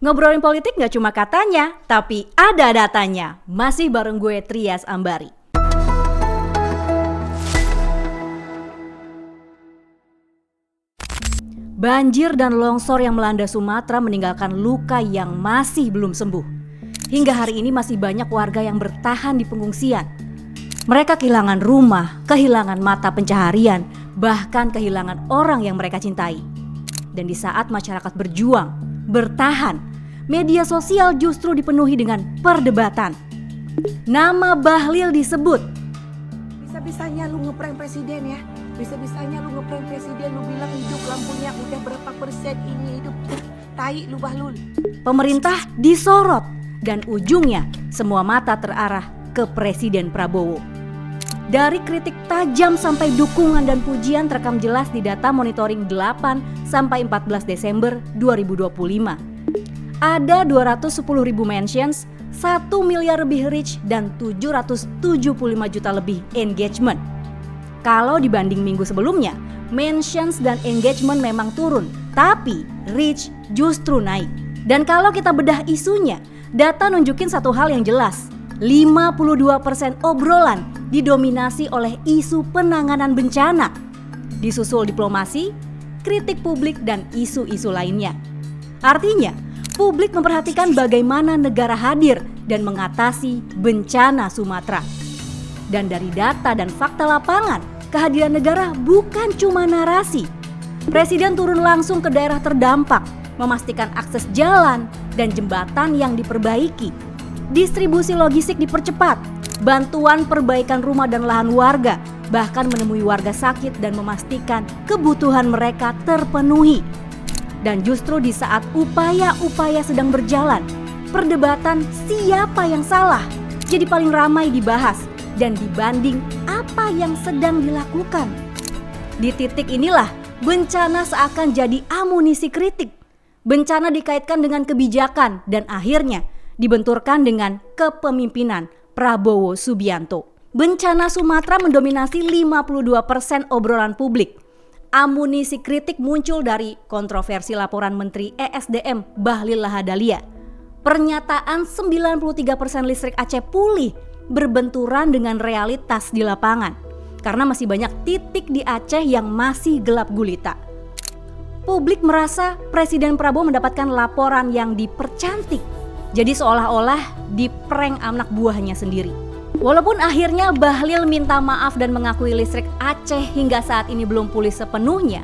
Ngobrolin politik gak cuma katanya, tapi ada datanya. Masih bareng gue Trias Ambari. Banjir dan longsor yang melanda Sumatera meninggalkan luka yang masih belum sembuh. Hingga hari ini masih banyak warga yang bertahan di pengungsian. Mereka kehilangan rumah, kehilangan mata pencaharian, bahkan kehilangan orang yang mereka cintai. Dan di saat masyarakat berjuang, bertahan, media sosial justru dipenuhi dengan perdebatan. Nama Bahlil disebut. Bisa-bisanya lu ngeprank presiden ya. Bisa-bisanya lu ngeprank presiden, lu bilang hidup lampunya udah berapa persen ini hidup. Tai lu Bahlul. Pemerintah disorot dan ujungnya semua mata terarah ke Presiden Prabowo. Dari kritik tajam sampai dukungan dan pujian terekam jelas di data monitoring 8 sampai 14 Desember 2025. Ada 210.000 mentions, 1 miliar lebih reach, dan 775 juta lebih engagement. Kalau dibanding minggu sebelumnya, mentions dan engagement memang turun, tapi reach justru naik. Dan kalau kita bedah isunya, data nunjukin satu hal yang jelas, 52% obrolan didominasi oleh isu penanganan bencana, disusul diplomasi, kritik publik, dan isu-isu lainnya. Artinya, publik memperhatikan bagaimana negara hadir dan mengatasi bencana Sumatera. Dan dari data dan fakta lapangan, kehadiran negara bukan cuma narasi. Presiden turun langsung ke daerah terdampak, memastikan akses jalan dan jembatan yang diperbaiki. Distribusi logistik dipercepat, bantuan perbaikan rumah dan lahan warga, bahkan menemui warga sakit dan memastikan kebutuhan mereka terpenuhi. Dan justru di saat upaya-upaya sedang berjalan, perdebatan siapa yang salah jadi paling ramai dibahas dan dibanding apa yang sedang dilakukan. Di titik inilah bencana seakan jadi amunisi kritik. Bencana dikaitkan dengan kebijakan dan akhirnya dibenturkan dengan kepemimpinan Prabowo Subianto. Bencana Sumatera mendominasi 52% obrolan publik. Amunisi kritik muncul dari kontroversi laporan Menteri ESDM Bahlil Lahadalia. Pernyataan 93% listrik Aceh pulih berbenturan dengan realitas di lapangan karena masih banyak titik di Aceh yang masih gelap gulita. Publik merasa Presiden Prabowo mendapatkan laporan yang dipercantik, jadi seolah-olah diprank anak buahnya sendiri. Walaupun akhirnya Bahlil minta maaf dan mengakui listrik Aceh hingga saat ini belum pulih sepenuhnya,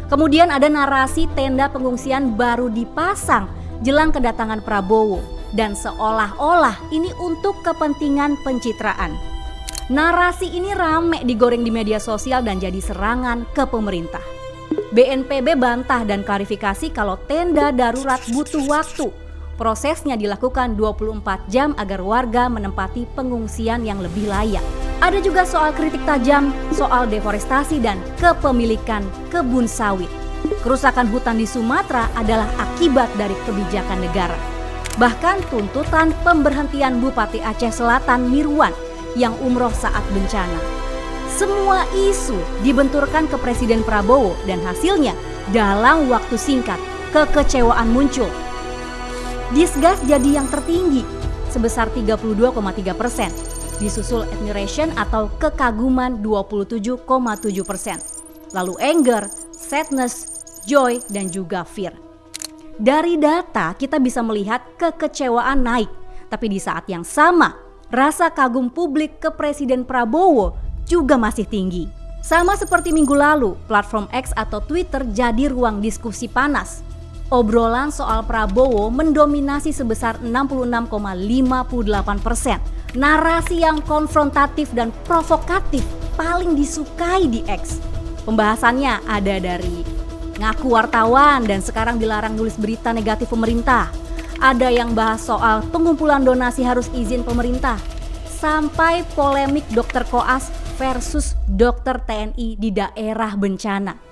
kemudian ada narasi tenda pengungsian baru dipasang jelang kedatangan Prabowo dan seolah-olah ini untuk kepentingan pencitraan. Narasi ini rame digoreng di media sosial dan jadi serangan ke pemerintah. BNPB bantah dan klarifikasi kalau tenda darurat butuh waktu. Prosesnya dilakukan 24 jam agar warga menempati pengungsian yang lebih layak. Ada juga soal kritik tajam, soal deforestasi dan kepemilikan kebun sawit. Kerusakan hutan di Sumatera adalah akibat dari kebijakan negara. Bahkan tuntutan pemberhentian Bupati Aceh Selatan Mirwan yang umroh saat bencana. Semua isu dibenturkan ke Presiden Prabowo dan hasilnya dalam waktu singkat kekecewaan muncul. Disgas jadi yang tertinggi sebesar 32,3%, disusul admiration atau kekaguman 27,7%, lalu anger, sadness, joy, dan juga fear. Dari data kita bisa melihat kekecewaan naik, tapi di saat yang sama rasa kagum publik ke Presiden Prabowo juga masih tinggi. Sama seperti minggu lalu, platform X atau Twitter jadi ruang diskusi panas. Obrolan soal Prabowo mendominasi sebesar 66,58%. Narasi yang konfrontatif dan provokatif paling disukai di X. Pembahasannya ada dari ngaku wartawan dan sekarang dilarang nulis berita negatif pemerintah. Ada yang bahas soal pengumpulan donasi harus izin pemerintah. Sampai polemik dokter koas versus dokter TNI di daerah bencana.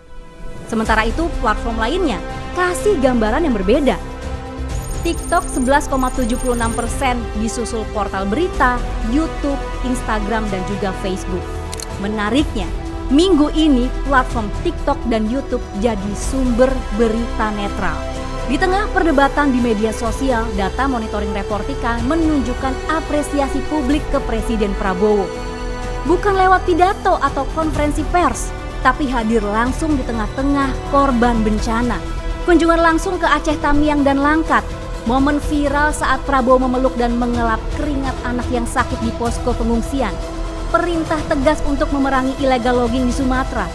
Sementara itu platform lainnya kasih gambaran yang berbeda. TikTok 11,76%, disusul portal berita, YouTube, Instagram, dan juga Facebook. Menariknya, minggu ini platform TikTok dan YouTube jadi sumber berita netral. Di tengah perdebatan di media sosial, data monitoring Reportika menunjukkan apresiasi publik ke Presiden Prabowo. Bukan lewat pidato atau konferensi pers, tapi hadir langsung di tengah-tengah korban bencana. Kunjungan langsung ke Aceh Tamiang dan Langkat, momen viral saat Prabowo memeluk dan mengelap keringat anak yang sakit di posko pengungsian, perintah tegas untuk memerangi illegal logging di Sumatera.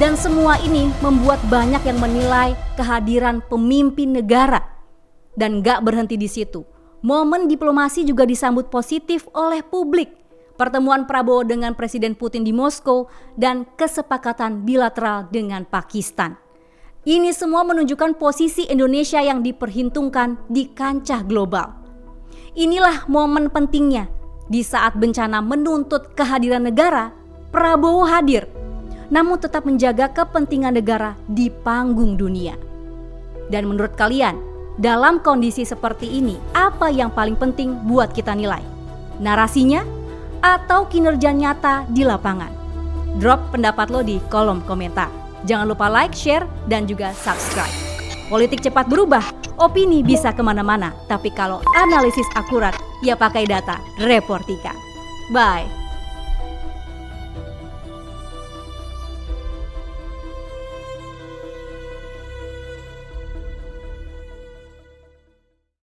Dan semua ini membuat banyak yang menilai kehadiran pemimpin negara. Dan gak berhenti di situ. Momen diplomasi juga disambut positif oleh publik. Pertemuan Prabowo dengan Presiden Putin di Moskow dan kesepakatan bilateral dengan Pakistan. Ini semua menunjukkan posisi Indonesia yang diperhitungkan di kancah global. Inilah momen pentingnya. Di saat bencana menuntut kehadiran negara, Prabowo hadir, namun tetap menjaga kepentingan negara di panggung dunia. Dan menurut kalian, dalam kondisi seperti ini, apa yang paling penting buat kita nilai? Narasinya atau kinerja nyata di lapangan? Drop pendapat lo di kolom komentar. Jangan lupa like, share, dan juga subscribe. Politik cepat berubah, opini bisa kemana-mana, tapi kalau analisis akurat, ya pakai data Reportika. Bye.